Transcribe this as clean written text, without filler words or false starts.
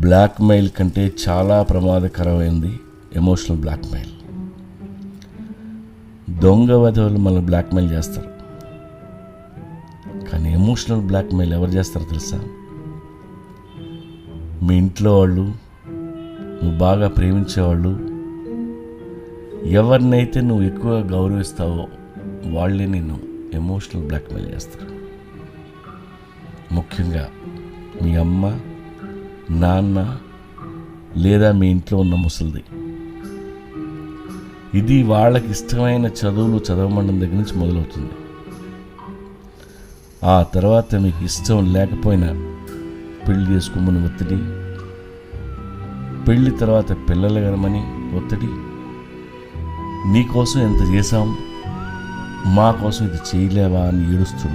Blackmail కంటే చాలా ప్రమాదకరమైంది emotional blackmail. దొంగ వధవులు మనల్ని బ్లాక్మెయిల్ చేస్తారు, కానీ ఎమోషనల్ బ్లాక్మెయిల్ ఎవరు చేస్తారో తెలుసా? మీ ఇంట్లో వాళ్ళు, నువ్వు బాగా ప్రేమించేవాళ్ళు, ఎవరినైతే నువ్వు ఎక్కువగా గౌరవిస్తావో వాళ్ళే నిన్ను ఎమోషనల్ బ్లాక్మెయిల్ చేస్తారు. ముఖ్యంగా మీ అమ్మ, నాన్న లేదా మీ ఇంట్లో ఉన్న ముసలిది. ఇది వాళ్ళకి ఇష్టమైన చదువులు చదవమండం దగ్గర నుంచి మొదలవుతుంది. ఆ తర్వాత మీకు ఇష్టం లేకపోయినా పెళ్లి చేసుకోమని ఒత్తిడి, పెళ్లి తర్వాత పిల్లలు కనమని ఒత్తిడి, నీకోసం ఎంత చేశాం, మా కోసం ఇది చేయలేవా అని ఏడుస్తుడు